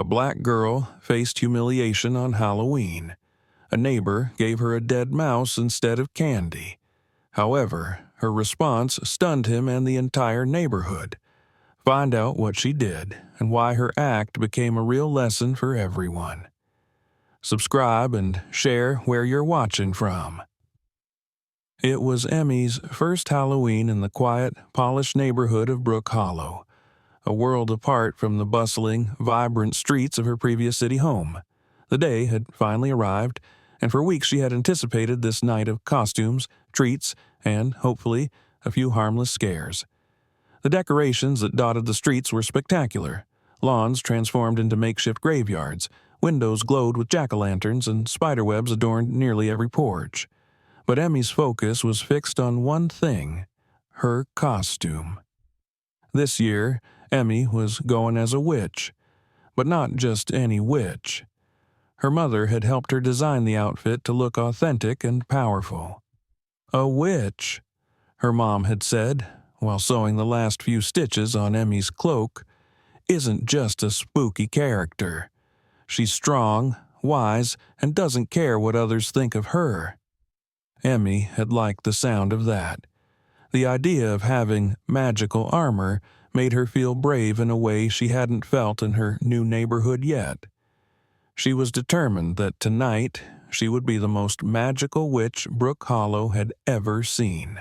A black girl faced humiliation on Halloween. A neighbor gave her a dead mouse instead of candy. However, her response stunned him and the entire neighborhood. Find out what she did and why her act became a real lesson for everyone. Subscribe and share where you're watching from. It was Emmy's first Halloween in the quiet, polished neighborhood of Brook Hollow, a world apart from the bustling, vibrant streets of her previous city home. The day had finally arrived, and for weeks she had anticipated this night of costumes, treats, and, hopefully, a few harmless scares. The decorations that dotted the streets were spectacular. Lawns transformed into makeshift graveyards, windows glowed with jack-o'-lanterns, and spiderwebs adorned nearly every porch. But Emmy's focus was fixed on one thing: her costume. This year, Emmy was going as a witch, but not just any witch. Her mother had helped her design the outfit to look authentic and powerful. A witch, her mom had said, while sewing the last few stitches on Emmy's cloak, isn't just a spooky character. She's strong, wise, and doesn't care what others think of her. Emmy had liked the sound of that. The idea of having magical armor made her feel brave in a way she hadn't felt in her new neighborhood yet. She was determined that tonight she would be the most magical witch Brook Hollow had ever seen.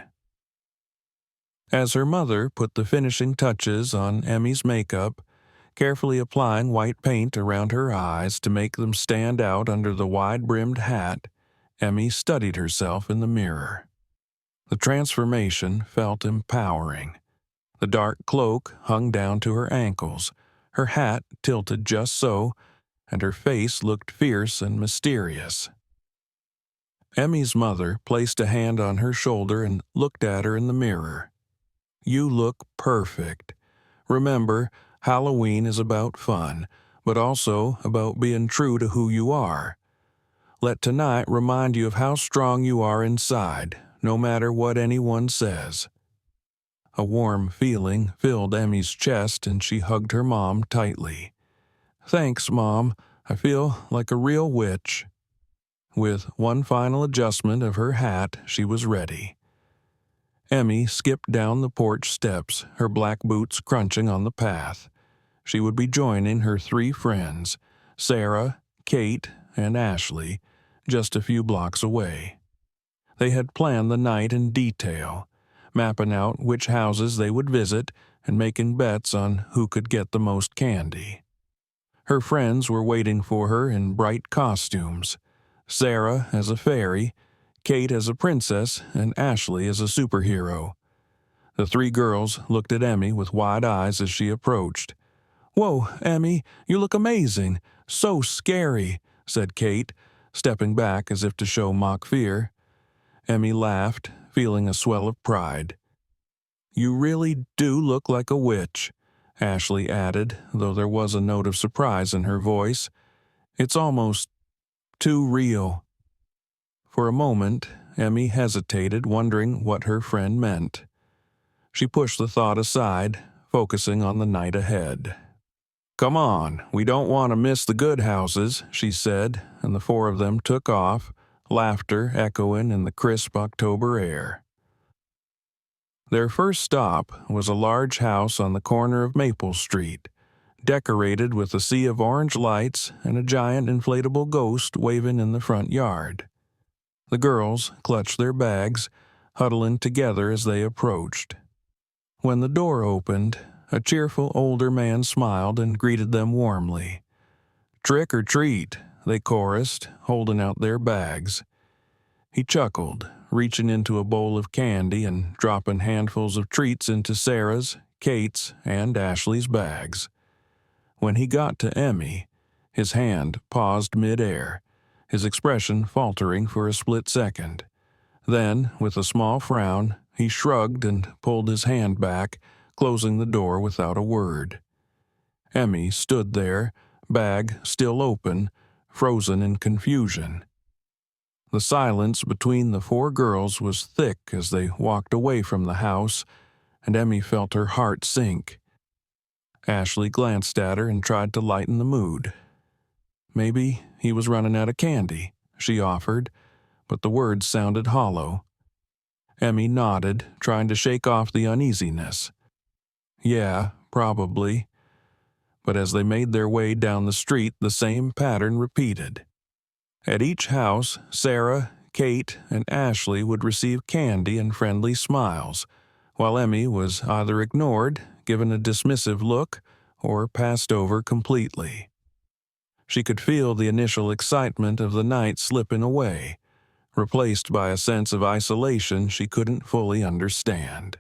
As her mother put the finishing touches on Emmy's makeup, carefully applying white paint around her eyes to make them stand out under the wide-brimmed hat, Emmy studied herself in the mirror. The transformation felt empowering. The dark cloak hung down to her ankles, her hat tilted just so, and her face looked fierce and mysterious. Emmy's mother placed a hand on her shoulder and looked at her in the mirror. "You look perfect. Remember, Halloween is about fun, but also about being true to who you are. Let tonight remind you of how strong you are inside, no matter what anyone says." A warm feeling filled Emmy's chest and she hugged her mom tightly. "Thanks, Mom. I feel like a real witch." With one final adjustment of her hat, she was ready. Emmy skipped down the porch steps, her black boots crunching on the path. She would be joining her 3 friends, Sarah, Kate, and Ashley, just a few blocks away. They had planned the night in detail, mapping out which houses they would visit and making bets on who could get the most candy. Her friends were waiting for her in bright costumes, Sarah as a fairy, Kate as a princess, and Ashley as a superhero. The 3 girls looked at Emmy with wide eyes as she approached. "Whoa, Emmy, you look amazing. So scary," said Kate, stepping back as if to show mock fear. Emmy laughed, feeling a swell of pride. "You really do look like a witch," Ashley added, though there was a note of surprise in her voice. "It's almost too real." For a moment, Emmy hesitated, wondering what her friend meant. She pushed the thought aside, focusing on the night ahead. "Come on, we don't want to miss the good houses," she said, and the 4 of them took off, laughter echoing in the crisp October air. Their first stop was a large house on the corner of Maple Street, decorated with a sea of orange lights and a giant inflatable ghost waving in the front yard. The girls clutched their bags, huddling together as they approached. When the door opened, a cheerful older man smiled and greeted them warmly. "Trick or treat," they chorused, holding out their bags. He chuckled, reaching into a bowl of candy and dropping handfuls of treats into Sarah's, Kate's, and Ashley's bags. When he got to Emmy, his hand paused mid-air, his expression faltering for a split second. Then, with a small frown, he shrugged and pulled his hand back, closing the door without a word. Emmy stood there, bag still open, frozen in confusion. The silence between the 4 girls was thick as they walked away from the house, and Emmy felt her heart sink. Ashley glanced at her and tried to lighten the mood. Maybe he was running out of candy, she offered, but the words sounded hollow. Emmy nodded, trying to shake off the uneasiness. Yeah, probably. But as they made their way down the street, the same pattern repeated. At each house, Sarah, Kate, and Ashley would receive candy and friendly smiles, while Emmy was either ignored, given a dismissive look, or passed over completely. She could feel the initial excitement of the night slipping away, replaced by a sense of isolation she couldn't fully understand.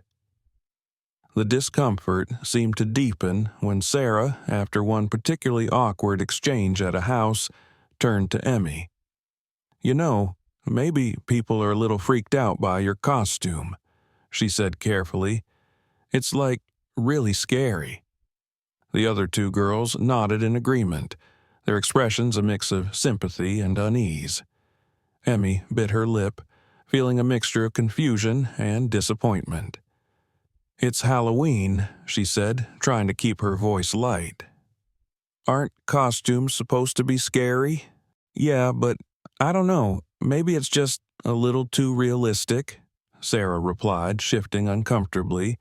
The discomfort seemed to deepen when Sarah, after one particularly awkward exchange at a house, turned to Emmy. "You know, maybe people are a little freaked out by your costume," she said carefully. "It's like really scary." The other two girls nodded in agreement, their expressions a mix of sympathy and unease. Emmy bit her lip, feeling a mixture of confusion and disappointment. "It's Halloween," she said, trying to keep her voice light. "Aren't costumes supposed to be scary?" "Yeah, but I don't know, maybe it's just a little too realistic," Sarah replied, shifting uncomfortably.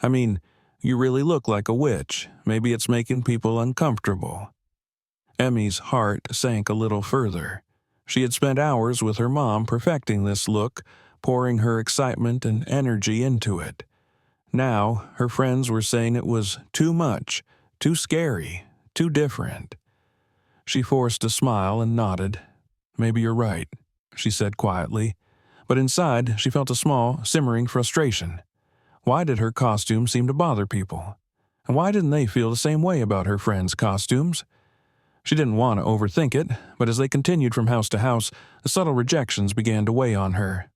"I mean, you really look like a witch. Maybe it's making people uncomfortable." Emmy's heart sank a little further. She had spent hours with her mom perfecting this look, pouring her excitement and energy into it. Now, her friends were saying it was too much, too scary, too different. She forced a smile and nodded. "Maybe you're right," she said quietly. But inside, she felt a small, simmering frustration. Why did her costume seem to bother people? And why didn't they feel the same way about her friends' costumes? She didn't want to overthink it, but as they continued from house to house, the subtle rejections began to weigh on her.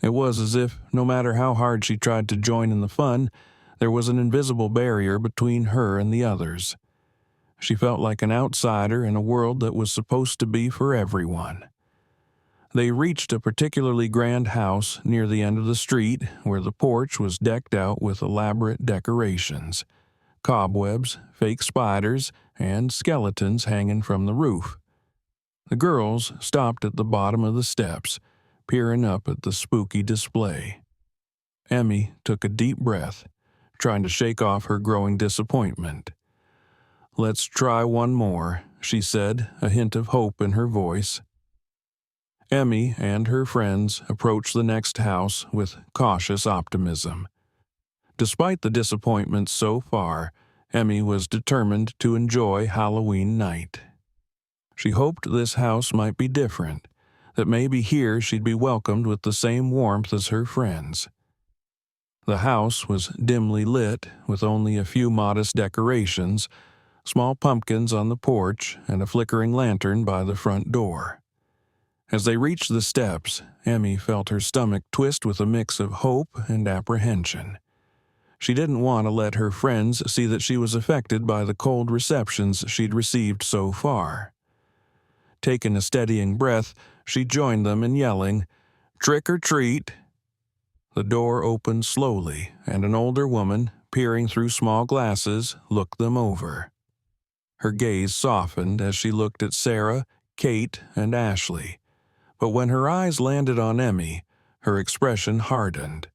It was as if, no matter how hard she tried to join in the fun, there was an invisible barrier between her and the others. She felt like an outsider in a world that was supposed to be for everyone. They reached a particularly grand house near the end of the street where the porch was decked out with elaborate decorations, cobwebs, fake spiders, and skeletons hanging from the roof. The girls stopped at the bottom of the steps, peering up at the spooky display. Emmy took a deep breath, trying to shake off her growing disappointment. "Let's try one more," she said, a hint of hope in her voice. Emmy and her friends approached the next house with cautious optimism. Despite the disappointment so far, Emmy was determined to enjoy Halloween night. She hoped this house might be different, that maybe here she'd be welcomed with the same warmth as her friends. The house was dimly lit, with only a few modest decorations, small pumpkins on the porch, and a flickering lantern by the front door. As they reached the steps, Emmy felt her stomach twist with a mix of hope and apprehension. She didn't want to let her friends see that she was affected by the cold receptions she'd received so far. Taking a steadying breath, she joined them in yelling, "Trick or treat!" The door opened slowly, and an older woman, peering through small glasses, looked them over. Her gaze softened as she looked at Sarah, Kate, and Ashley, but when her eyes landed on Emmy, her expression hardened.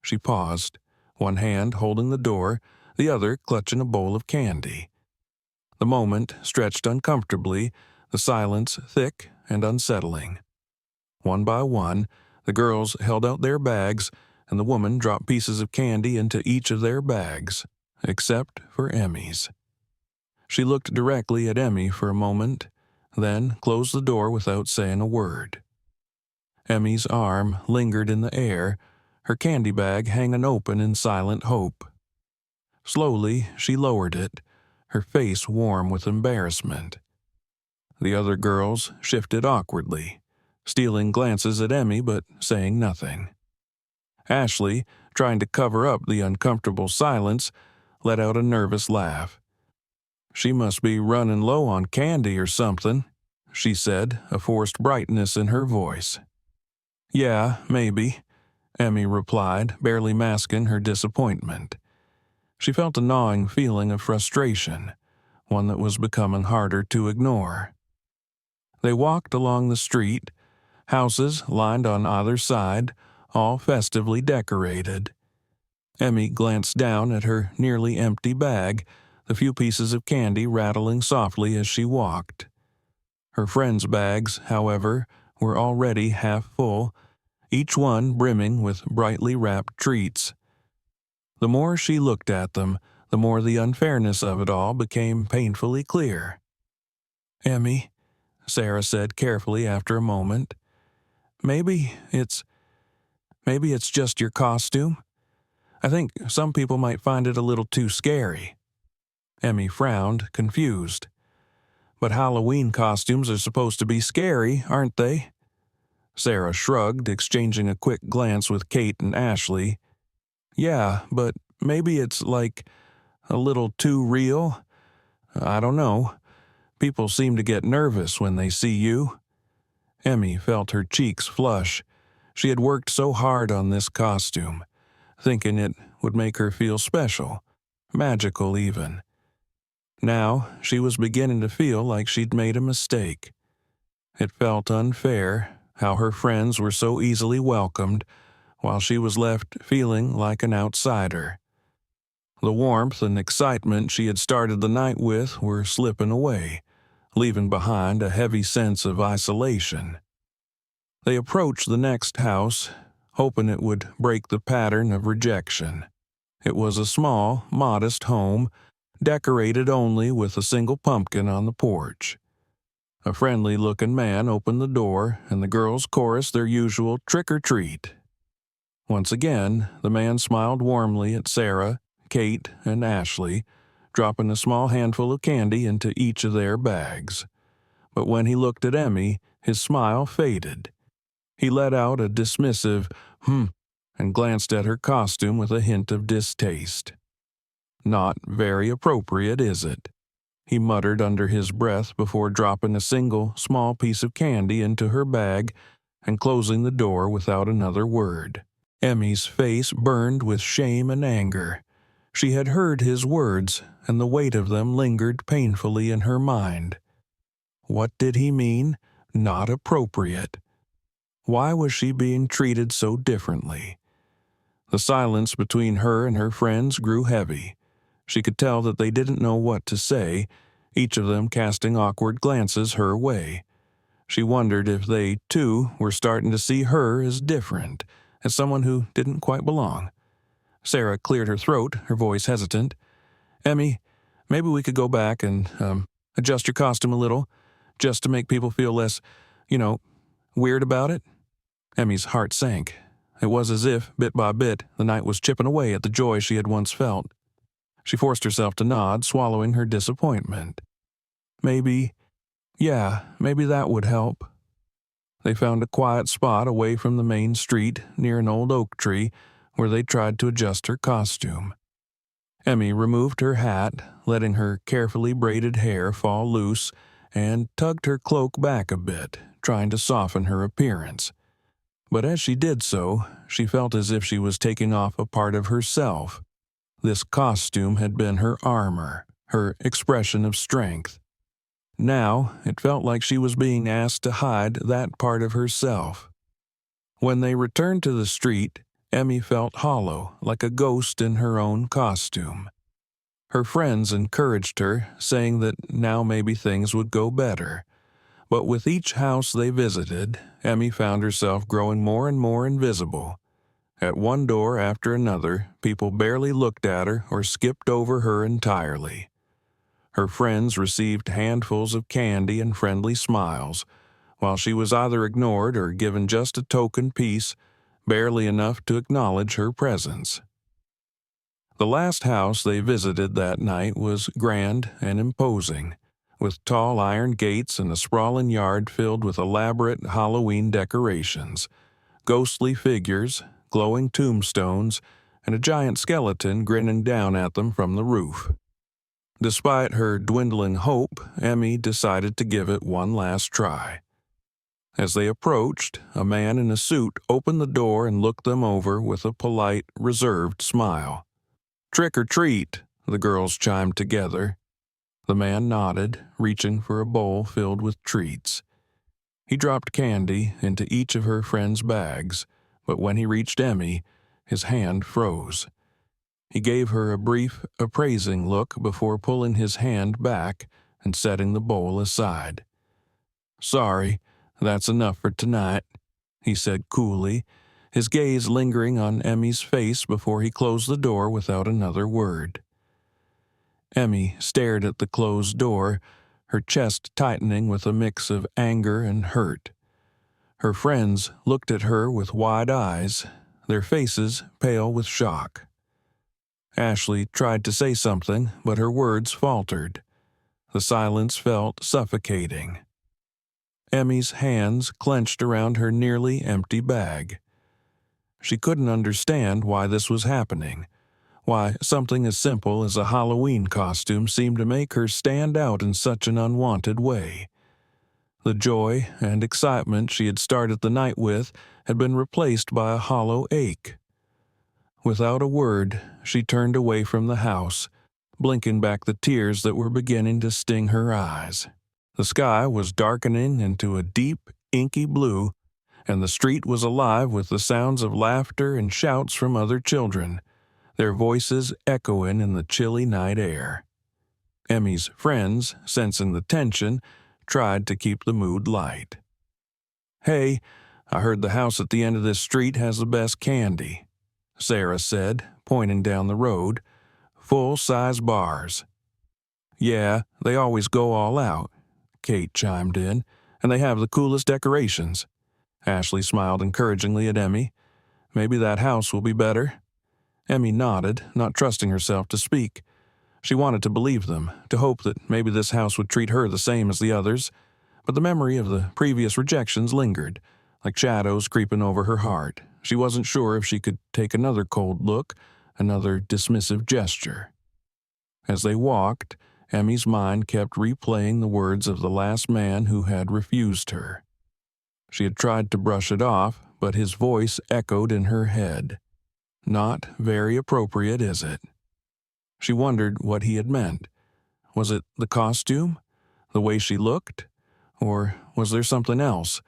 She paused, one hand holding the door, the other clutching a bowl of candy. The moment stretched uncomfortably, the silence thick and unsettling. One by one, the girls held out their bags, and the woman dropped pieces of candy into each of their bags, except for Emmy's. She looked directly at Emmy for a moment, then closed the door without saying a word. Emmy's arm lingered in the air, her candy bag hanging open in silent hope. Slowly, she lowered it, her face warm with embarrassment. The other girls shifted awkwardly, stealing glances at Emmy but saying nothing. Ashley, trying to cover up the uncomfortable silence, let out a nervous laugh. "She must be running low on candy or something," she said, a forced brightness in her voice. "Yeah, maybe," Emmy replied, barely masking her disappointment. She felt a gnawing feeling of frustration, one that was becoming harder to ignore. They walked along the street, houses lined on either side, all festively decorated. Emmy glanced down at her nearly empty bag, the few pieces of candy rattling softly as she walked. Her friends' bags, however, were already half full, each one brimming with brightly wrapped treats. The more she looked at them, the more the unfairness of it all became painfully clear. "Emmy," Sarah said carefully after a moment, maybe it's just your costume. I think some people might find it a little too scary." Emmy frowned, confused. "But Halloween costumes are supposed to be scary, aren't they?" Sarah shrugged, exchanging a quick glance with Kate and Ashley. "Yeah, but maybe it's like a little too real. I don't know. People seem to get nervous when they see you." Emmy felt her cheeks flush. She had worked so hard on this costume, thinking it would make her feel special, magical even. Now she was beginning to feel like she'd made a mistake. It felt unfair how her friends were so easily welcomed, while she was left feeling like an outsider. The warmth and excitement she had started the night with were slipping away, leaving behind a heavy sense of isolation. They approached the next house, hoping it would break the pattern of rejection. It was a small, modest home, decorated only with a single pumpkin on the porch. A friendly-looking man opened the door, and the girls chorused their usual trick-or-treat. Once again, the man smiled warmly at Sarah, Kate, and Ashley, dropping a small handful of candy into each of their bags. But when he looked at Emmy, his smile faded. He let out a dismissive, and glanced at her costume with a hint of distaste. "Not very appropriate, is it?" he muttered under his breath before dropping a single, small piece of candy into her bag and closing the door without another word. Emmy's face burned with shame and anger. She had heard his words, and the weight of them lingered painfully in her mind. What did he mean? Not appropriate. Why was she being treated so differently? The silence between her and her friends grew heavy. She could tell that they didn't know what to say, each of them casting awkward glances her way. She wondered if they, too, were starting to see her as different, as someone who didn't quite belong. Sarah cleared her throat, her voice hesitant. "Emmy, maybe we could go back and, adjust your costume a little, just to make people feel less, weird about it?" Emmy's heart sank. It was as if, bit by bit, the night was chipping away at the joy she had once felt. She forced herself to nod, swallowing her disappointment. Maybe that would help. They found a quiet spot away from the main street, near an old oak tree, where they tried to adjust her costume. Emmy removed her hat, letting her carefully braided hair fall loose, and tugged her cloak back a bit, trying to soften her appearance. But as she did so, she felt as if she was taking off a part of herself. This costume had been her armor, her expression of strength. Now it felt like she was being asked to hide that part of herself. When they returned to the street, Emmy felt hollow, like a ghost in her own costume. Her friends encouraged her, saying that now maybe things would go better. But with each house they visited, Emmy found herself growing more and more invisible. At one door after another, people barely looked at her or skipped over her entirely. Her friends received handfuls of candy and friendly smiles, while she was either ignored or given just a token piece, barely enough to acknowledge her presence. The last house they visited that night was grand and imposing, with tall iron gates and a sprawling yard filled with elaborate Halloween decorations, ghostly figures, glowing tombstones, and a giant skeleton grinning down at them from the roof. Despite her dwindling hope, Emmy decided to give it one last try. As they approached, a man in a suit opened the door and looked them over with a polite, reserved smile. "Trick or treat," the girls chimed together. The man nodded, reaching for a bowl filled with treats. He dropped candy into each of her friends' bags, but when he reached Emmy, his hand froze. He gave her a brief, appraising look before pulling his hand back and setting the bowl aside. "Sorry, that's enough for tonight," he said coolly, his gaze lingering on Emmy's face before he closed the door without another word. Emmy stared at the closed door, her chest tightening with a mix of anger and hurt. Her friends looked at her with wide eyes, their faces pale with shock. Ashley tried to say something, but her words faltered. The silence felt suffocating. Emmy's hands clenched around her nearly empty bag. She couldn't understand why this was happening, why something as simple as a Halloween costume seemed to make her stand out in such an unwanted way. The joy and excitement she had started the night with had been replaced by a hollow ache. Without a word, she turned away from the house, blinking back the tears that were beginning to sting her eyes. The sky was darkening into a deep, inky blue, and the street was alive with the sounds of laughter and shouts from other children, their voices echoing in the chilly night air. Emmy's friends, sensing the tension, tried to keep the mood light. "Hey, I heard the house at the end of this street has the best candy," Sarah said, pointing down the road. "Full-size bars." "Yeah, they always go all out," Kate chimed in, "and they have the coolest decorations." Ashley smiled encouragingly at Emmy. "Maybe that house will be better." Emmy nodded, not trusting herself to speak. She wanted to believe them, to hope that maybe this house would treat her the same as the others, but the memory of the previous rejections lingered, like shadows creeping over her heart. She wasn't sure if she could take another cold look, another dismissive gesture. As they walked, Emmy's mind kept replaying the words of the last man who had refused her. She had tried to brush it off, but his voice echoed in her head. "Not very appropriate, is it?" She wondered what he had meant. Was it the costume? The way she looked? Or was there something else?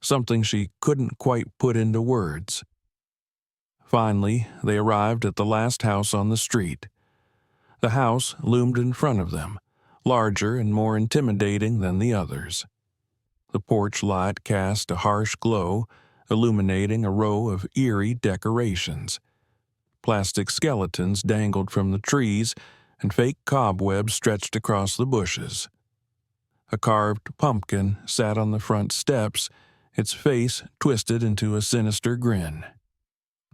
Something she couldn't quite put into words. Finally, they arrived at the last house on the street. The house loomed in front of them, larger and more intimidating than the others. The porch light cast a harsh glow, illuminating a row of eerie decorations. Plastic skeletons dangled from the trees, and fake cobwebs stretched across the bushes. A carved pumpkin sat on the front steps, its face twisted into a sinister grin.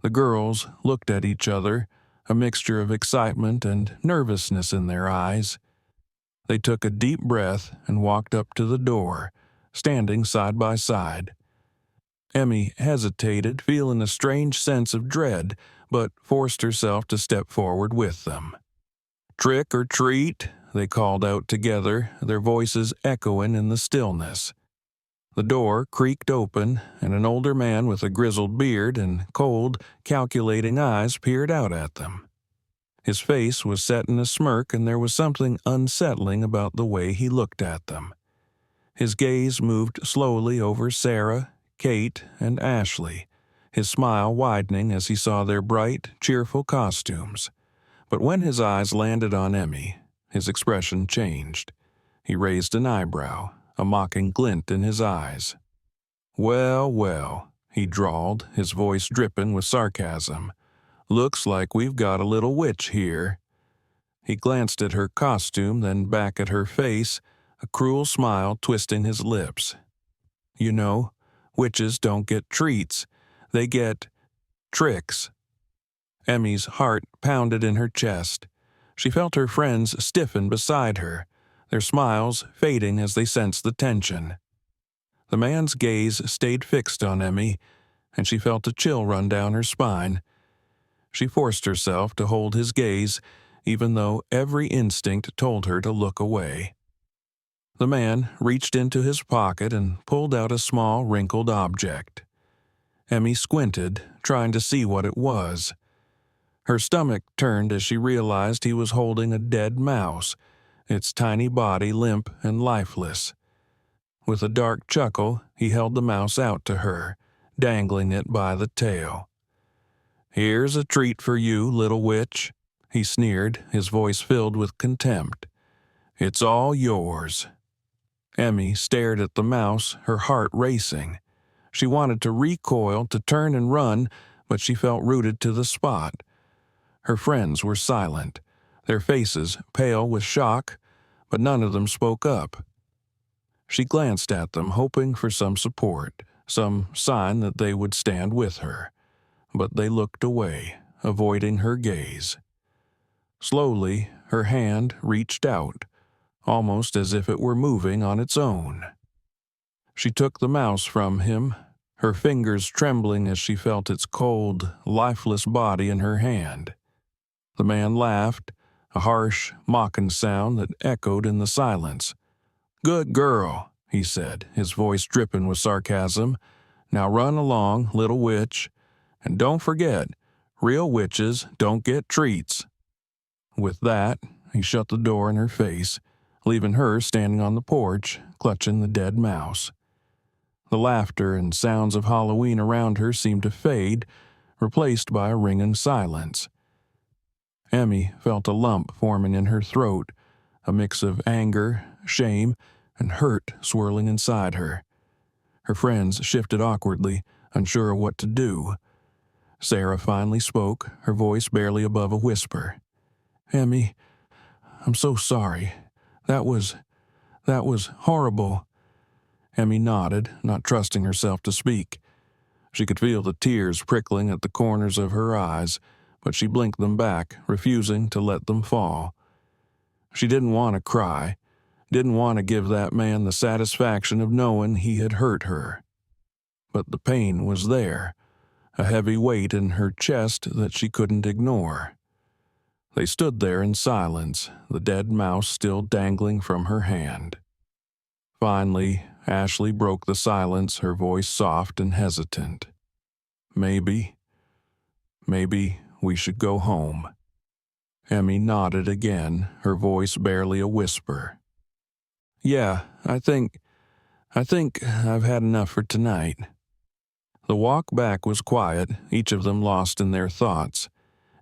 The girls looked at each other, a mixture of excitement and nervousness in their eyes. They took a deep breath and walked up to the door, standing side by side. Emmy hesitated, feeling a strange sense of dread, but forced herself to step forward with them. "Trick or treat," they called out together, their voices echoing in the stillness. The door creaked open, and an older man with a grizzled beard and cold, calculating eyes peered out at them. His face was set in a smirk, and there was something unsettling about the way he looked at them. His gaze moved slowly over Sarah, Kate, and Ashley, his smile widening as he saw their bright, cheerful costumes. But when his eyes landed on Emmy, his expression changed. He raised an eyebrow, a mocking glint in his eyes. "Well, well," he drawled, his voice dripping with sarcasm. "Looks like we've got a little witch here." He glanced at her costume, then back at her face, a cruel smile twisting his lips. "You know, witches don't get treats. They get tricks." Emmy's heart pounded in her chest. She felt her friends stiffen beside her, their smiles fading as they sensed the tension. The man's gaze stayed fixed on Emmy, and she felt a chill run down her spine. She forced herself to hold his gaze, even though every instinct told her to look away. The man reached into his pocket and pulled out a small, wrinkled object. Emmy squinted, trying to see what it was. Her stomach turned as she realized he was holding a dead mouse, its tiny body limp and lifeless. With a dark chuckle, he held the mouse out to her, dangling it by the tail. "Here's a treat for you, little witch," he sneered, his voice filled with contempt. "It's all yours." Emmy stared at the mouse, her heart racing. She wanted to recoil, to turn and run, but she felt rooted to the spot. Her friends were silent, their faces pale with shock, but none of them spoke up. She glanced at them, hoping for some support, some sign that they would stand with her. But they looked away, avoiding her gaze. Slowly, her hand reached out, almost as if it were moving on its own. She took the mouse from him, her fingers trembling as she felt its cold, lifeless body in her hand. The man laughed, a harsh, mocking sound that echoed in the silence. "Good girl," he said, his voice dripping with sarcasm. "Now run along, little witch. And don't forget, real witches don't get treats." With that, he shut the door in her face, leaving her standing on the porch, clutching the dead mouse. The laughter and sounds of Halloween around her seemed to fade, replaced by a ringing silence. Emmy felt a lump forming in her throat, a mix of anger, shame, and hurt swirling inside her. Her friends shifted awkwardly, unsure of what to do. Sarah finally spoke, her voice barely above a whisper. "Emmy, I'm so sorry. That was horrible." Emmy nodded, not trusting herself to speak. She could feel the tears prickling at the corners of her eyes, but she blinked them back, refusing to let them fall. She didn't want to cry, didn't want to give that man the satisfaction of knowing he had hurt her. But the pain was there, a heavy weight in her chest that she couldn't ignore. They stood there in silence, the dead mouse still dangling from her hand. Finally, Ashley broke the silence, her voice soft and hesitant. Maybe we should go home." Emmy nodded again, her voice barely a whisper. "Yeah, I think I've had enough for tonight." The walk back was quiet, each of them lost in their thoughts.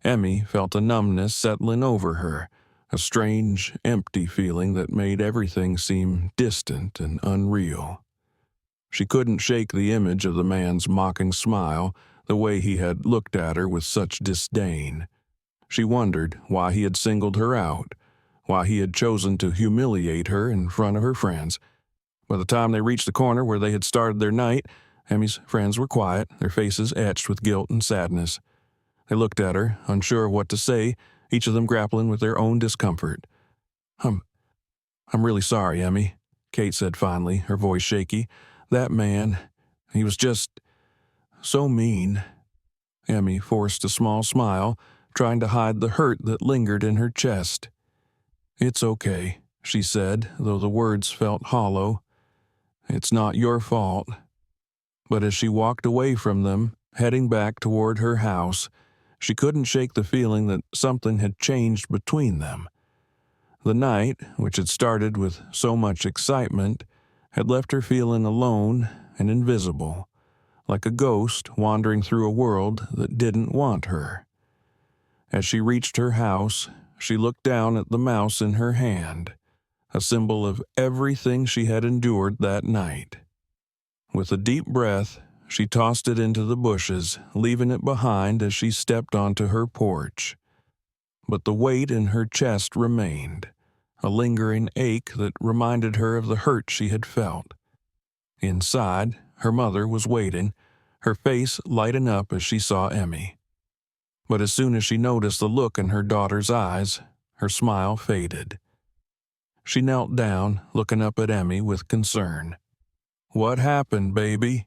Emmy felt a numbness settling over her, a strange, empty feeling that made everything seem distant and unreal. She couldn't shake the image of the man's mocking smile, the way he had looked at her with such disdain. She wondered why he had singled her out, why he had chosen to humiliate her in front of her friends. By the time they reached the corner where they had started their night, Emmy's friends were quiet, their faces etched with guilt and sadness. They looked at her, unsure of what to say, each of them grappling with their own discomfort. I'm really sorry, Emmy," Kate said finally, her voice shaky. "That man, he was just so mean." Emmy forced a small smile, trying to hide the hurt that lingered in her chest. "It's okay," she said, though the words felt hollow. "It's not your fault." But as she walked away from them, heading back toward her house, she couldn't shake the feeling that something had changed between them. The night, which had started with so much excitement, had left her feeling alone and invisible, like a ghost wandering through a world that didn't want her. As she reached her house, she looked down at the mouse in her hand, a symbol of everything she had endured that night. With a deep breath, she tossed it into the bushes, leaving it behind as she stepped onto her porch. But the weight in her chest remained, a lingering ache that reminded her of the hurt she had felt. Inside, her mother was waiting, her face lighting up as she saw Emmy. But as soon as she noticed the look in her daughter's eyes, her smile faded. She knelt down, looking up at Emmy with concern. "What happened, baby?"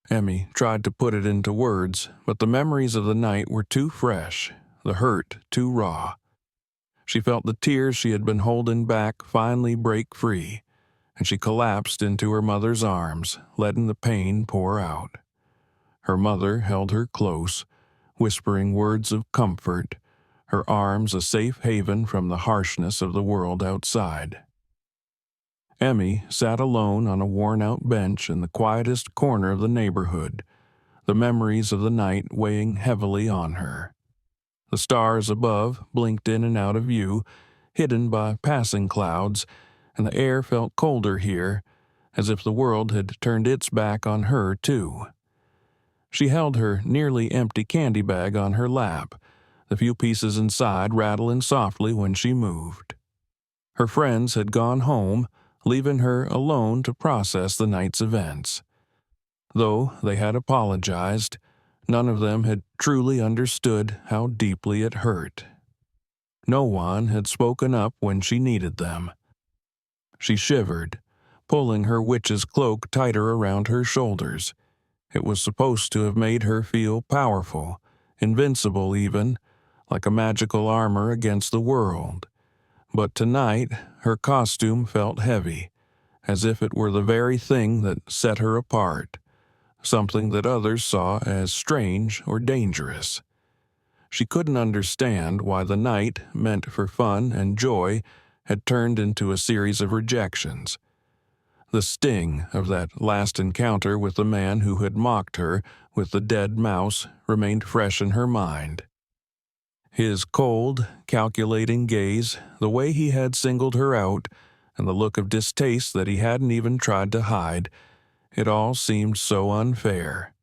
Emmy tried to put it into words, but the memories of the night were too fresh, the hurt too raw. She felt the tears she had been holding back finally break free, and she collapsed into her mother's arms, letting the pain pour out. Her mother held her close, whispering words of comfort, her arms a safe haven from the harshness of the world outside. Emmy sat alone on a worn-out bench in the quietest corner of the neighborhood, the memories of the night weighing heavily on her. The stars above blinked in and out of view, hidden by passing clouds, and the air felt colder here, as if the world had turned its back on her, too. She held her nearly empty candy bag on her lap, the few pieces inside rattling softly when she moved. Her friends had gone home, leaving her alone to process the night's events. Though they had apologized, none of them had truly understood how deeply it hurt. No one had spoken up when she needed them. She shivered, pulling her witch's cloak tighter around her shoulders. It was supposed to have made her feel powerful, invincible even, like a magical armor against the world. But tonight, her costume felt heavy, as if it were the very thing that set her apart, something that others saw as strange or dangerous. She couldn't understand why the night, meant for fun and joy, had turned into a series of rejections. The sting of that last encounter with the man who had mocked her with the dead mouse remained fresh in her mind. His cold, calculating gaze, the way he had singled her out, and the look of distaste that he hadn't even tried to hide, it all seemed so unfair.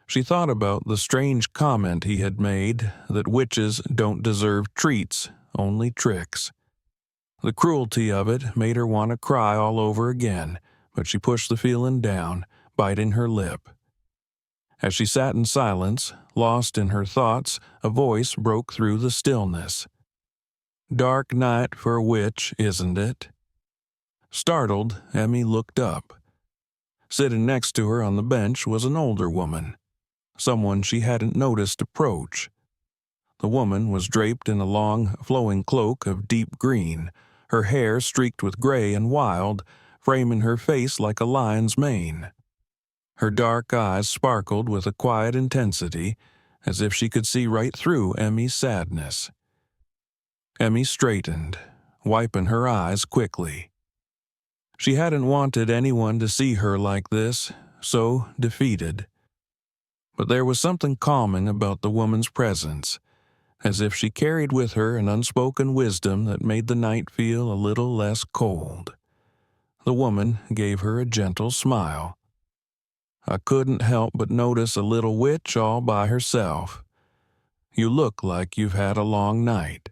She thought about the strange comment he had made that witches don't deserve treats, only tricks. The cruelty of it made her want to cry all over again, but she pushed the feeling down, biting her lip. As she sat in silence, lost in her thoughts, a voice broke through the stillness. "Dark night for a witch, isn't it?" Startled, Emmy looked up. Sitting next to her on the bench was an older woman, someone she hadn't noticed approach. The woman was draped in a long, flowing cloak of deep green, her hair streaked with gray and wild, framing her face like a lion's mane. Her dark eyes sparkled with a quiet intensity, as if she could see right through Emmy's sadness. Emmy straightened, wiping her eyes quickly. She hadn't wanted anyone to see her like this, so defeated. But there was something calming about the woman's presence, as if she carried with her an unspoken wisdom that made the night feel a little less cold. The woman gave her a gentle smile. "I couldn't help but notice a little witch all by herself. You look like you've had a long night."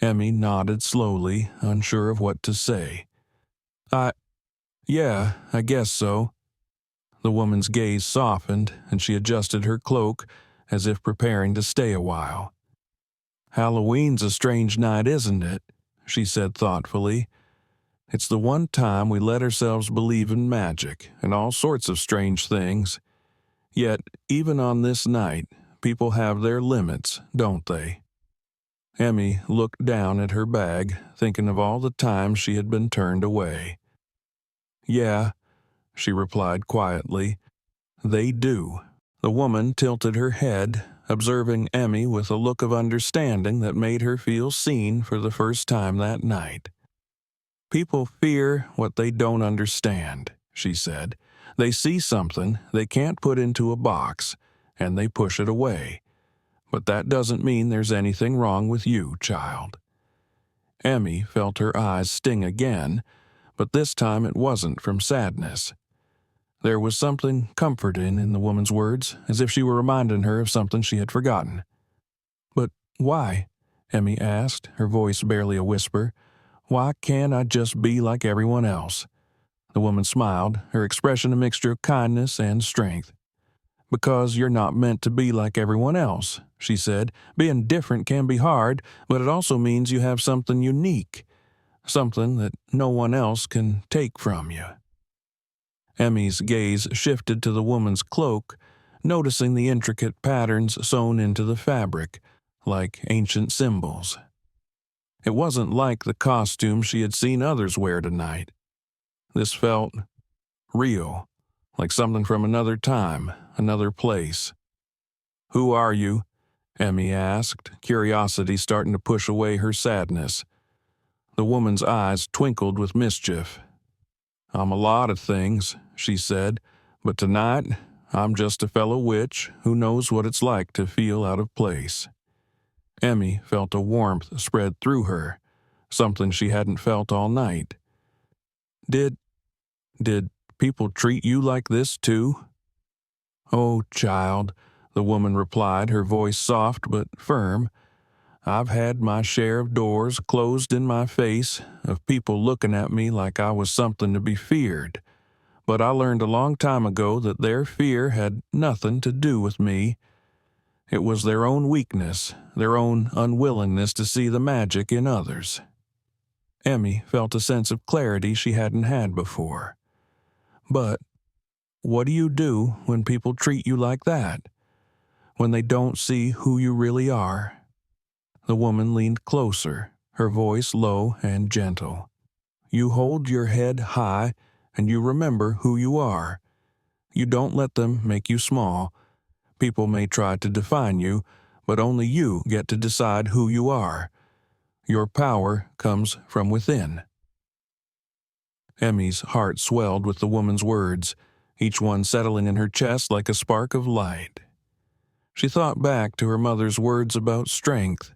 Emmy nodded slowly, unsure of what to say. Yeah, I guess so." The woman's gaze softened, and she adjusted her cloak, as if preparing to stay a while. "Halloween's a strange night, isn't it?" she said thoughtfully. "It's the one time we let ourselves believe in magic and all sorts of strange things. Yet, even on this night, people have their limits, don't they?" Emmy looked down at her bag, thinking of all the times she had been turned away. "Yeah," she replied quietly, "they do." The woman tilted her head, observing Emmy with a look of understanding that made her feel seen for the first time that night. "People fear what they don't understand," she said. "They see something they can't put into a box, and they push it away. But that doesn't mean there's anything wrong with you, child." Emmy felt her eyes sting again, but this time it wasn't from sadness. There was something comforting in the woman's words, as if she were reminding her of something she had forgotten. "But why?" Emmy asked, her voice barely a whisper. "Why can't I just be like everyone else?" The woman smiled, her expression a mixture of kindness and strength. "Because you're not meant to be like everyone else," she said. "Being different can be hard, but it also means you have something unique, something that no one else can take from you." Emmy's gaze shifted to the woman's cloak, noticing the intricate patterns sewn into the fabric, like ancient symbols. It wasn't like the costume she had seen others wear tonight. This felt real, like something from another time, another place. "Who are you?" Emmy asked, curiosity starting to push away her sadness. The woman's eyes twinkled with mischief. "I'm a lot of things," she said, "but tonight I'm just a fellow witch who knows what it's like to feel out of place." Emmy felt a warmth spread through her, something she hadn't felt all night. Did people treat you like this too?" "Oh, child," the woman replied, her voice soft but firm. "I've had my share of doors closed in my face, of people looking at me like I was something to be feared. But I learned a long time ago that their fear had nothing to do with me. It was their own weakness, their own unwillingness to see the magic in others." Emmy felt a sense of clarity she hadn't had before. "But what do you do when people treat you like that? When they don't see who you really are?" The woman leaned closer, her voice low and gentle. "You hold your head high and you remember who you are. You don't let them make you small. People may try to define you, but only you get to decide who you are. Your power comes from within." Emmy's heart swelled with the woman's words, each one settling in her chest like a spark of light. She thought back to her mother's words about strength,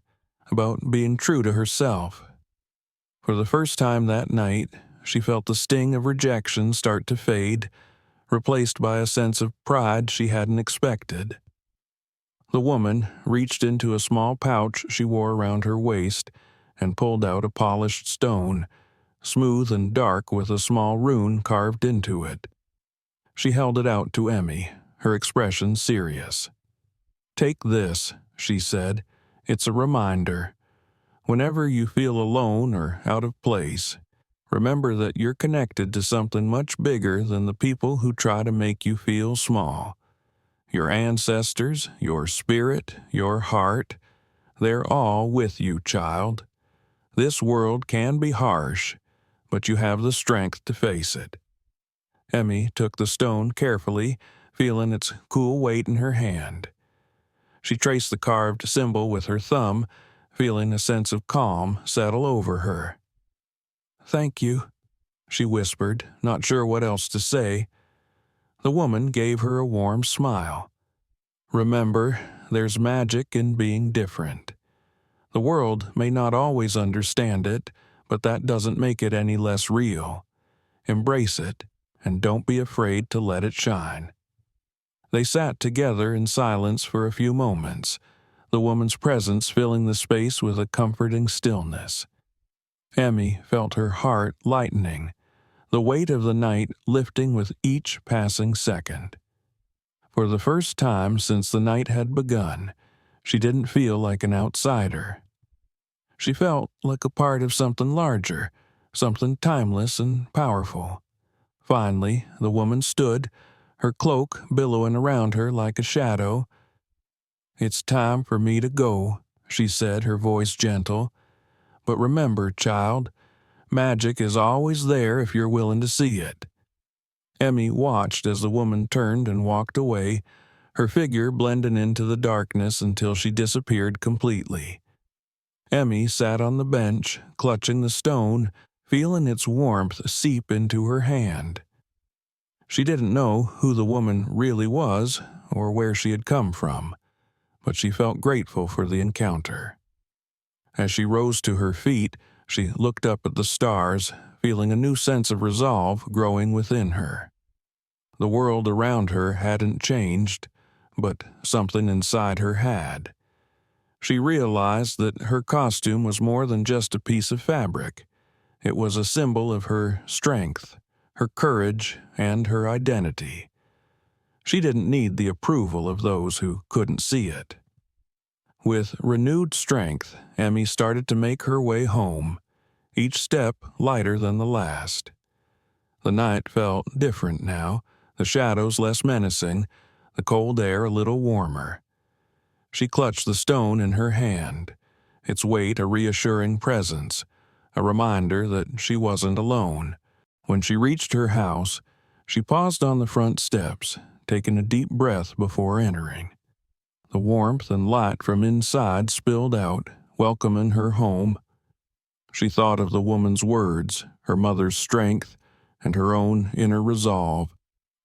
about being true to herself. For the first time that night, she felt the sting of rejection start to fade, replaced by a sense of pride she hadn't expected. The woman reached into a small pouch she wore around her waist and pulled out a polished stone, smooth and dark with a small rune carved into it. She held it out to Emmy, her expression serious. "Take this," she said. "It's a reminder. Whenever you feel alone or out of place, remember that you're connected to something much bigger than the people who try to make you feel small. Your ancestors, your spirit, your heart, they're all with you, child. This world can be harsh, but you have the strength to face it." Emmy took the stone carefully, feeling its cool weight in her hand. She traced the carved symbol with her thumb, feeling a sense of calm settle over her. "Thank you," she whispered, not sure what else to say. The woman gave her a warm smile. "Remember, there's magic in being different. The world may not always understand it, but that doesn't make it any less real. Embrace it, and don't be afraid to let it shine." They sat together in silence for a few moments, the woman's presence filling the space with a comforting stillness. Emmy felt her heart lightening, the weight of the night lifting with each passing second. For the first time since the night had begun, she didn't feel like an outsider. She felt like a part of something larger, something timeless and powerful. Finally, the woman stood, her cloak billowing around her like a shadow. "It's time for me to go," she said, her voice gentle. "But remember, child, magic is always there if you're willing to see it." Emmy watched as the woman turned and walked away, her figure blending into the darkness until she disappeared completely. Emmy sat on the bench, clutching the stone, feeling its warmth seep into her hand. She didn't know who the woman really was or where she had come from, but she felt grateful for the encounter. As she rose to her feet, she looked up at the stars, feeling a new sense of resolve growing within her. The world around her hadn't changed, but something inside her had. She realized that her costume was more than just a piece of fabric. It was a symbol of her strength, her courage, and her identity. She didn't need the approval of those who couldn't see it. With renewed strength, Emmy started to make her way home, each step lighter than the last. The night felt different now, the shadows less menacing, the cold air a little warmer. She clutched the stone in her hand, its weight a reassuring presence, a reminder that she wasn't alone. When she reached her house, she paused on the front steps, taking a deep breath before entering. The warmth and light from inside spilled out, welcoming her home. She thought of the woman's words, her mother's strength, and her own inner resolve,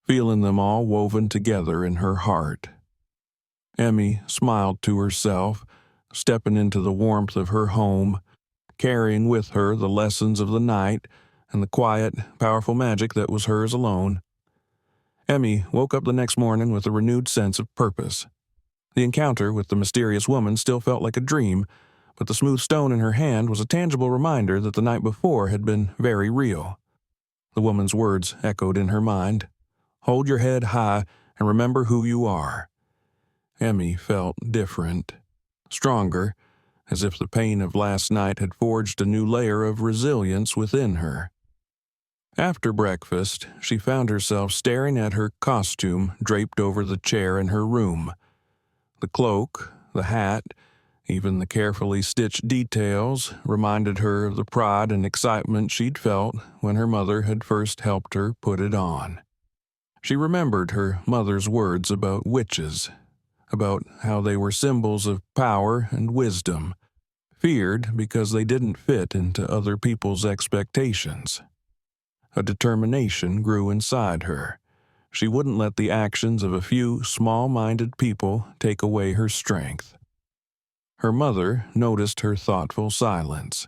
feeling them all woven together in her heart. Emmy smiled to herself, stepping into the warmth of her home, carrying with her the lessons of the night and the quiet, powerful magic that was hers alone. Emmy woke up the next morning with a renewed sense of purpose. The encounter with the mysterious woman still felt like a dream, but the smooth stone in her hand was a tangible reminder that the night before had been very real. The woman's words echoed in her mind. "Hold your head high and remember who you are." Emmy felt different, stronger, as if the pain of last night had forged a new layer of resilience within her. After breakfast, she found herself staring at her costume draped over the chair in her room. The cloak, the hat, even the carefully stitched details reminded her of the pride and excitement she'd felt when her mother had first helped her put it on. She remembered her mother's words about witches, about how they were symbols of power and wisdom, feared because they didn't fit into other people's expectations. A determination grew inside her. She wouldn't let the actions of a few small-minded people take away her strength. Her mother noticed her thoughtful silence.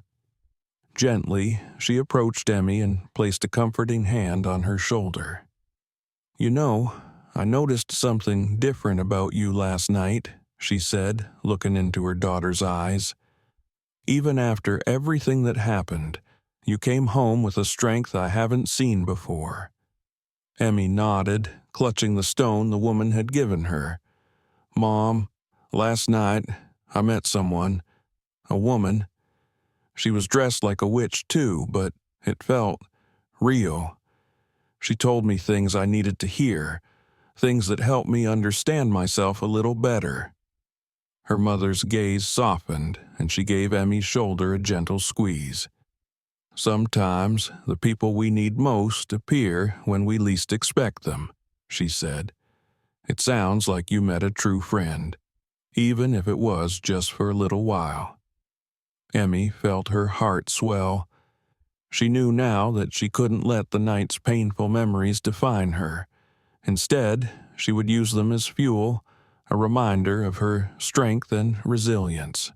Gently, she approached Emmy and placed a comforting hand on her shoulder. "You know, I noticed something different about you last night," she said, looking into her daughter's eyes. "Even after everything that happened, you came home with a strength I haven't seen before." Emmy nodded, clutching the stone the woman had given her. "Mom, last night I met someone, a woman. She was dressed like a witch too, but it felt real. She told me things I needed to hear, things that helped me understand myself a little better." Her mother's gaze softened, and she gave Emmy's shoulder a gentle squeeze. "Sometimes the people we need most appear when we least expect them," she said. "It sounds like you met a true friend, even if it was just for a little while." Emmy felt her heart swell. She knew now that she couldn't let the night's painful memories define her. Instead, she would use them as fuel, a reminder of her strength and resilience.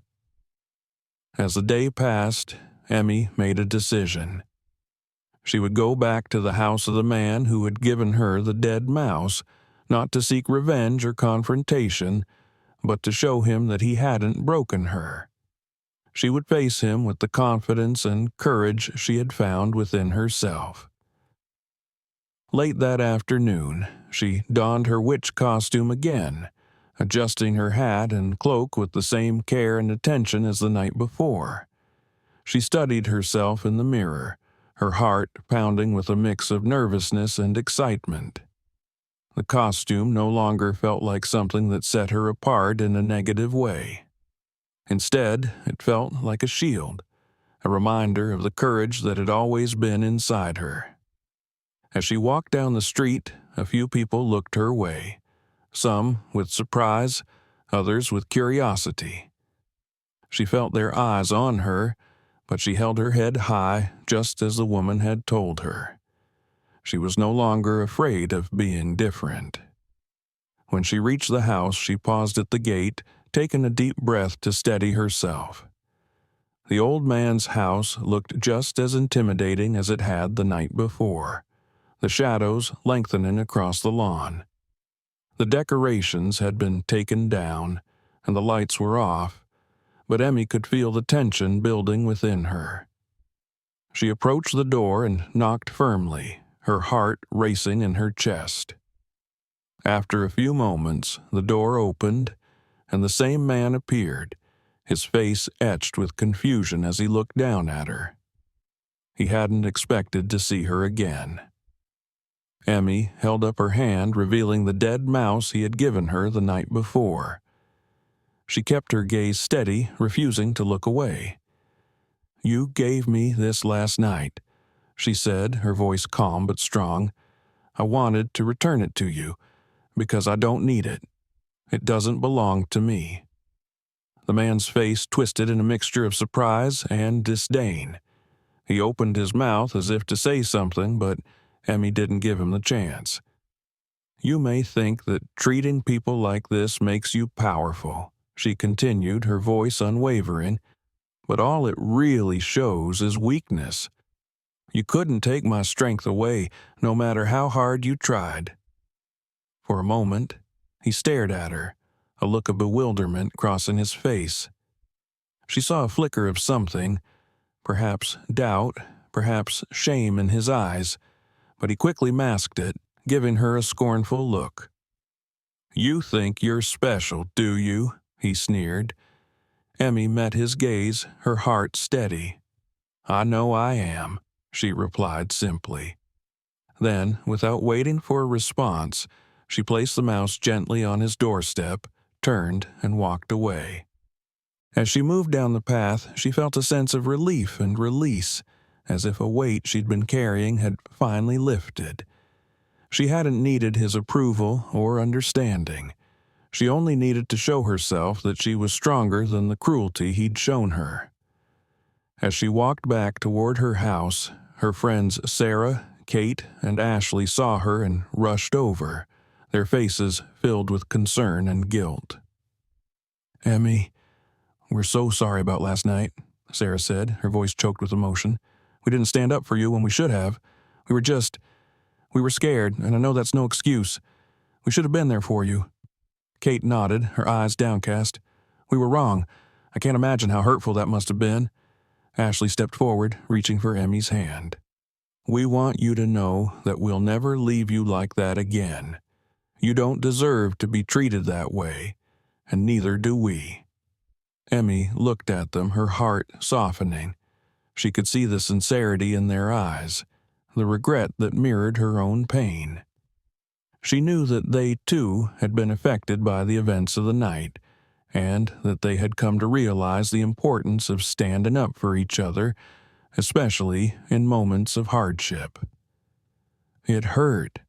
As the day passed, Emmy made a decision. She would go back to the house of the man who had given her the dead mouse, not to seek revenge or confrontation, but to show him that he hadn't broken her. She would face him with the confidence and courage she had found within herself. Late that afternoon, she donned her witch costume again, adjusting her hat and cloak with the same care and attention as the night before. She studied herself in the mirror, her heart pounding with a mix of nervousness and excitement. The costume no longer felt like something that set her apart in a negative way. Instead, it felt like a shield, a reminder of the courage that had always been inside her. As she walked down the street, a few people looked her way, some with surprise, others with curiosity. She felt their eyes on her, but she held her head high just as the woman had told her. She was no longer afraid of being different. When she reached the house, she paused at the gate, taking a deep breath to steady herself. The old man's house looked just as intimidating as it had the night before, the shadows lengthening across the lawn. The decorations had been taken down, and the lights were off, but Emmy could feel the tension building within her. She approached the door and knocked firmly, her heart racing in her chest. After a few moments, the door opened, and the same man appeared, his face etched with confusion as he looked down at her. He hadn't expected to see her again. Emmy held up her hand, revealing the dead mouse he had given her the night before. She kept her gaze steady, refusing to look away. "You gave me this last night," she said, her voice calm but strong. "I wanted to return it to you, because I don't need it. It doesn't belong to me." The man's face twisted in a mixture of surprise and disdain. He opened his mouth as if to say something, but Emmy didn't give him the chance. "You may think that treating people like this makes you powerful," she continued, her voice unwavering, "but all it really shows is weakness. You couldn't take my strength away, no matter how hard you tried." For a moment, he stared at her, a look of bewilderment crossing his face. She saw a flicker of something, perhaps doubt, perhaps shame in his eyes, but he quickly masked it, giving her a scornful look. "You think you're special, do you?" he sneered. Emmy met his gaze, her heart steady. "I know I am," she replied simply. Then, without waiting for a response, she placed the mouse gently on his doorstep, turned, and walked away. As she moved down the path, she felt a sense of relief and release, as if a weight she'd been carrying had finally lifted. She hadn't needed his approval or understanding. She only needed to show herself that she was stronger than the cruelty he'd shown her. As she walked back toward her house, her friends Sarah, Kate, and Ashley saw her and rushed over, their faces filled with concern and guilt. "Emmy, we're so sorry about last night," Sarah said, her voice choked with emotion. "We didn't stand up for you when we should have. We were scared, and I know that's no excuse. We should have been there for you." Kate nodded, her eyes downcast. "We were wrong. I can't imagine how hurtful that must have been." Ashley stepped forward, reaching for Emmy's hand. "We want you to know that we'll never leave you like that again. You don't deserve to be treated that way, and neither do we." Emmy looked at them, her heart softening. She could see the sincerity in their eyes, the regret that mirrored her own pain. She knew that they, too, had been affected by the events of the night, and that they had come to realize the importance of standing up for each other, especially in moments of hardship. "It hurt,"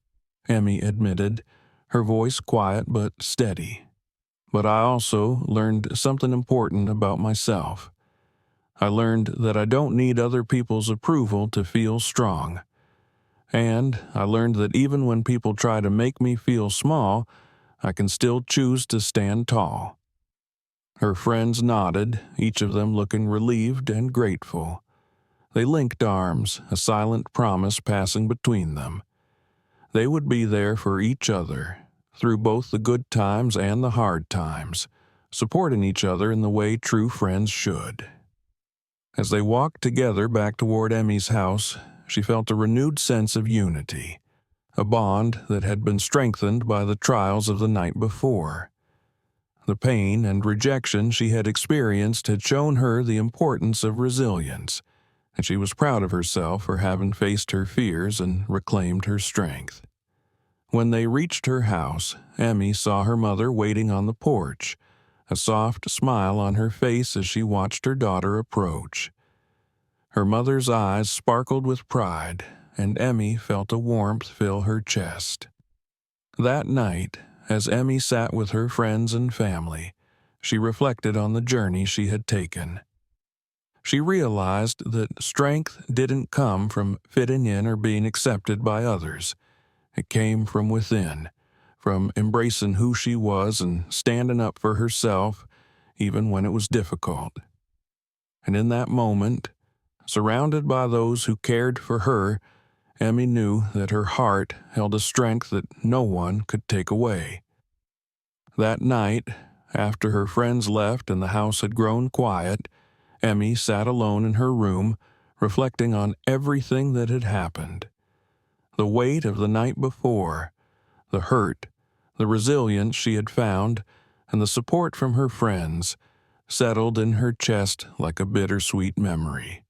Emmy admitted, her voice quiet but steady. "But I also learned something important about myself. I learned that I don't need other people's approval to feel strong. And I learned that even when people try to make me feel small, I can still choose to stand tall." Her friends nodded, each of them looking relieved and grateful. They linked arms, a silent promise passing between them. They would be there for each other, through both the good times and the hard times, supporting each other in the way true friends should. As they walked together back toward Emmy's house, she felt a renewed sense of unity, a bond that had been strengthened by the trials of the night before. The pain and rejection she had experienced had shown her the importance of resilience, and she was proud of herself for having faced her fears and reclaimed her strength. When they reached her house, Emmy saw her mother waiting on the porch, a soft smile on her face as she watched her daughter approach. Her mother's eyes sparkled with pride, and Emmy felt a warmth fill her chest. That night, as Emmy sat with her friends and family, she reflected on the journey she had taken. She realized that strength didn't come from fitting in or being accepted by others. It came from within, from embracing who she was and standing up for herself, even when it was difficult. And in that moment, surrounded by those who cared for her, Emmy knew that her heart held a strength that no one could take away. That night, after her friends left and the house had grown quiet, Emmy sat alone in her room, reflecting on everything that had happened. The weight of the night before, the hurt, the resilience she had found, and the support from her friends settled in her chest like a bittersweet memory.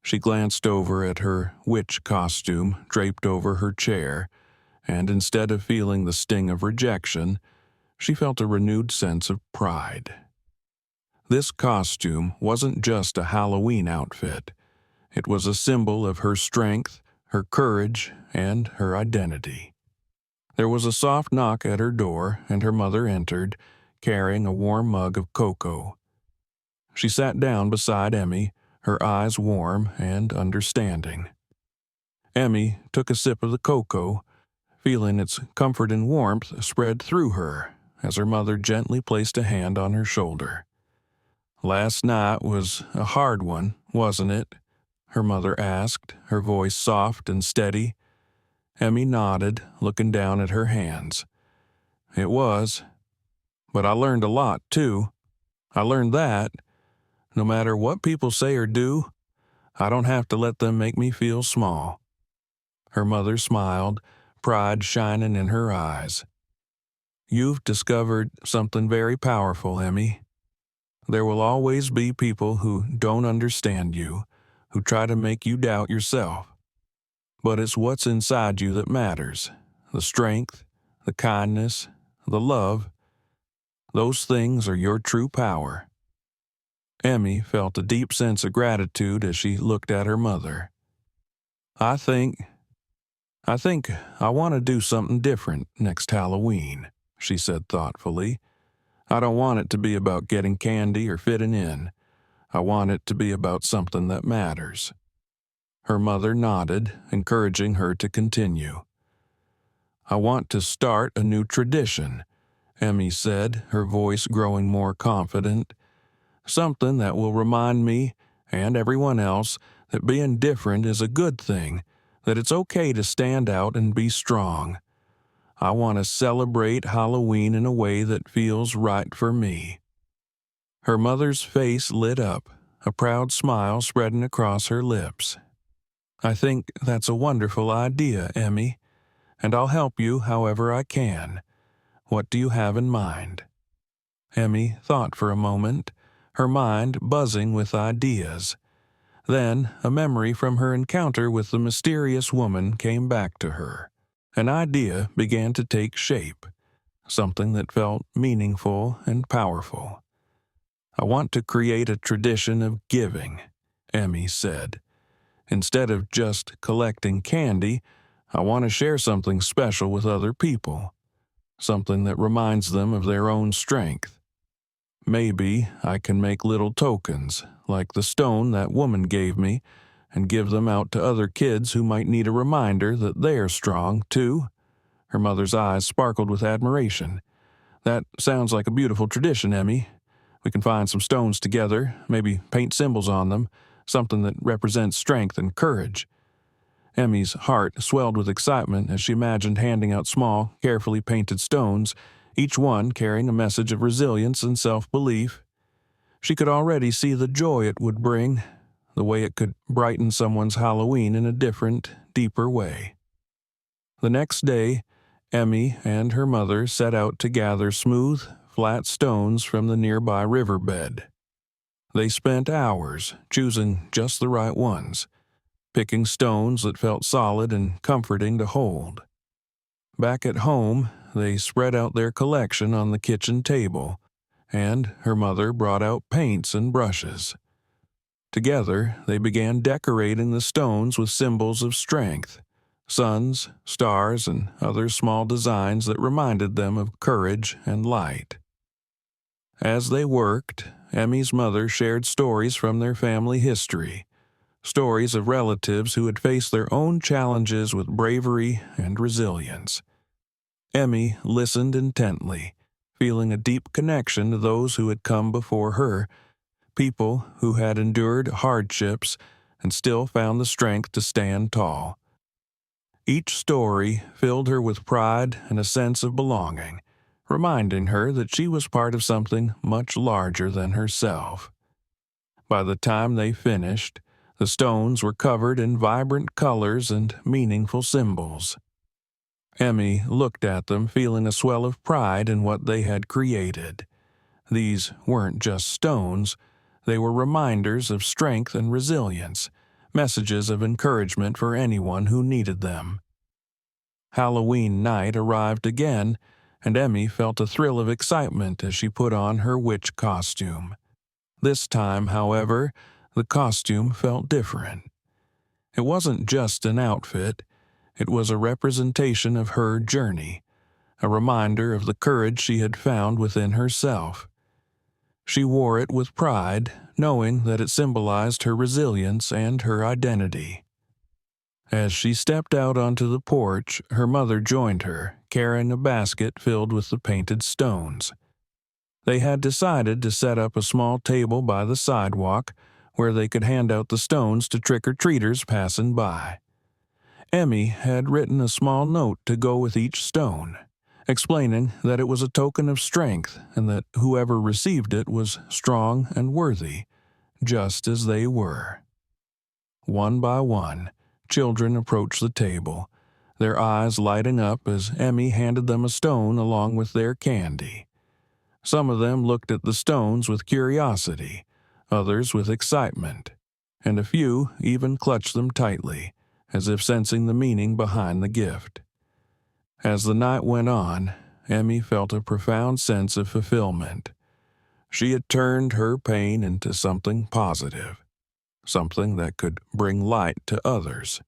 She glanced over at her witch costume draped over her chair, and instead of feeling the sting of rejection, she felt a renewed sense of pride. This costume wasn't just a Halloween outfit. It was a symbol of her strength, her courage, and her identity. There was a soft knock at her door, and her mother entered, carrying a warm mug of cocoa. She sat down beside Emmy, her eyes warm and understanding. Emmy took a sip of the cocoa, feeling its comfort and warmth spread through her as her mother gently placed a hand on her shoulder. "Last night was a hard one, wasn't it?" her mother asked, her voice soft and steady. Emmy nodded, looking down at her hands. "It was. But I learned a lot, too. I learned that, no matter what people say or do, I don't have to let them make me feel small." Her mother smiled, pride shining in her eyes. "You've discovered something very powerful, Emmy. There will always be people who don't understand you, who try to make you doubt yourself. But it's what's inside you that matters. The strength, the kindness, the love. Those things are your true power." Emmy felt a deep sense of gratitude as she looked at her mother. I think I want to do something different next Halloween," she said thoughtfully. "I don't want it to be about getting candy or fitting in. I want it to be about something that matters." Her mother nodded, encouraging her to continue. "I want to start a new tradition," Emmy said, her voice growing more confident. "Something that will remind me and everyone else that being different is a good thing, that it's okay to stand out and be strong. I want to celebrate Halloween in a way that feels right for me." Her mother's face lit up, a proud smile spreading across her lips. "I think that's a wonderful idea, Emmy, and I'll help you however I can. What do you have in mind?" Emmy thought for a moment, her mind buzzing with ideas. Then a memory from her encounter with the mysterious woman came back to her. An idea began to take shape, something that felt meaningful and powerful. "I want to create a tradition of giving," Emmy said. "Instead of just collecting candy, I want to share something special with other people, something that reminds them of their own strength. Maybe I can make little tokens, like the stone that woman gave me, and give them out to other kids who might need a reminder that they're strong, too." Her mother's eyes sparkled with admiration. "That sounds like a beautiful tradition, Emmy. We can find some stones together, maybe paint symbols on them, something that represents strength and courage." Emmy's heart swelled with excitement as she imagined handing out small, carefully painted stones, each one carrying a message of resilience and self-belief. She could already see the joy it would bring, the way it could brighten someone's Halloween in a different, deeper way. The next day, Emmy and her mother set out to gather smooth, flat stones from the nearby riverbed. They spent hours choosing just the right ones, picking stones that felt solid and comforting to hold. Back at home, they spread out their collection on the kitchen table, and her mother brought out paints and brushes. Together, they began decorating the stones with symbols of strength, suns, stars, and other small designs that reminded them of courage and light. As they worked, Emmy's mother shared stories from their family history, stories of relatives who had faced their own challenges with bravery and resilience. Emmy listened intently, feeling a deep connection to those who had come before her, people who had endured hardships and still found the strength to stand tall. Each story filled her with pride and a sense of belonging, reminding her that she was part of something much larger than herself. By the time they finished, the stones were covered in vibrant colors and meaningful symbols. Emmy looked at them, feeling a swell of pride in what they had created. These weren't just stones, they were reminders of strength and resilience, messages of encouragement for anyone who needed them. Halloween night arrived again, and Emmy felt a thrill of excitement as she put on her witch costume. This time, however, the costume felt different. It wasn't just an outfit, it was a representation of her journey, a reminder of the courage she had found within herself. She wore it with pride, knowing that it symbolized her resilience and her identity. As she stepped out onto the porch, her mother joined her, carrying a basket filled with the painted stones. They had decided to set up a small table by the sidewalk where they could hand out the stones to trick-or-treaters passing by. Emmy had written a small note to go with each stone, explaining that it was a token of strength and that whoever received it was strong and worthy, just as they were. One by one, children approached the table, their eyes lighting up as Emmy handed them a stone along with their candy. Some of them looked at the stones with curiosity, others with excitement, and a few even clutched them tightly, as if sensing the meaning behind the gift. As the night went on, Emmy felt a profound sense of fulfillment. She had turned her pain into something positive, something that could bring light to others.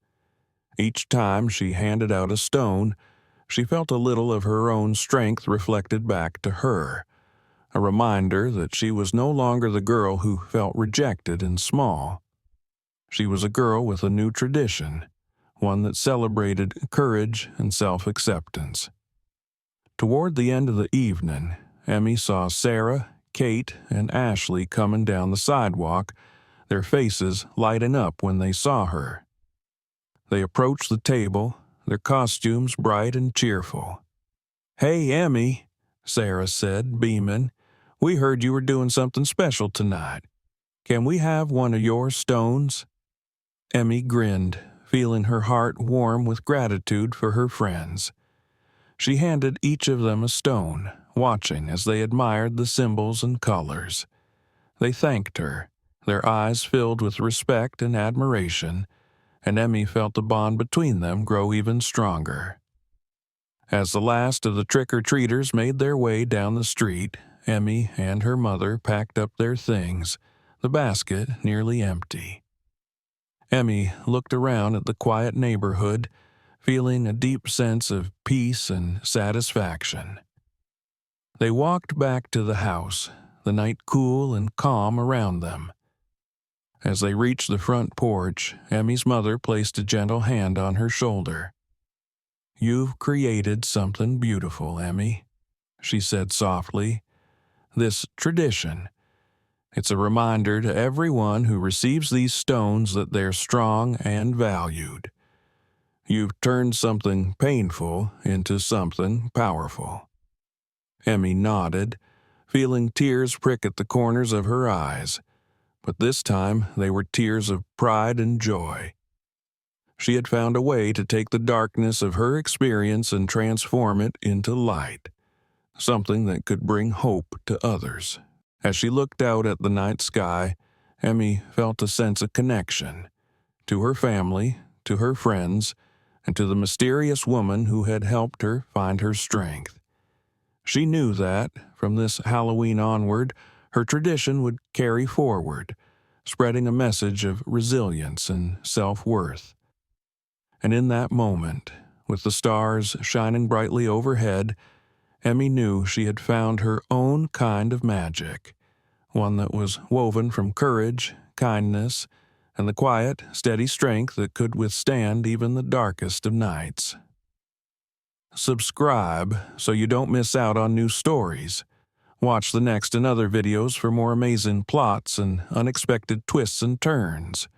Each time she handed out a stone, she felt a little of her own strength reflected back to her, a reminder that she was no longer the girl who felt rejected and small. She was a girl with a new tradition, one that celebrated courage and self-acceptance. Toward the end of the evening, Emmy saw Sarah, Kate, and Ashley coming down the sidewalk, their faces lighting up when they saw her. They approached the table, their costumes bright and cheerful. "Hey, Emmy," Sarah said, beaming. "We heard you were doing something special tonight. Can we have one of your stones?" Emmy grinned, feeling her heart warm with gratitude for her friends. She handed each of them a stone, watching as they admired the symbols and colors. They thanked her, their eyes filled with respect and admiration, and Emmy felt the bond between them grow even stronger. As the last of the trick-or-treaters made their way down the street, Emmy and her mother packed up their things, the basket nearly empty. Emmy looked around at the quiet neighborhood, feeling a deep sense of peace and satisfaction. They walked back to the house, the night cool and calm around them. As they reached the front porch, Emmy's mother placed a gentle hand on her shoulder. "You've created something beautiful, Emmy," she said softly. "This tradition. It's a reminder to everyone who receives these stones that they're strong and valued. You've turned something painful into something powerful." Emmy nodded, feeling tears prick at the corners of her eyes, but this time they were tears of pride and joy. She had found a way to take the darkness of her experience and transform it into light, something that could bring hope to others. As she looked out at the night sky, Emmy felt a sense of connection to her family, to her friends, and to the mysterious woman who had helped her find her strength. She knew that, from this Halloween onward, her tradition would carry forward, spreading a message of resilience and self-worth. And in that moment, with the stars shining brightly overhead, Emmy knew she had found her own kind of magic, one that was woven from courage, kindness, and the quiet, steady strength that could withstand even the darkest of nights. Subscribe so you don't miss out on new stories. Watch the next and other videos for more amazing plots and unexpected twists and turns.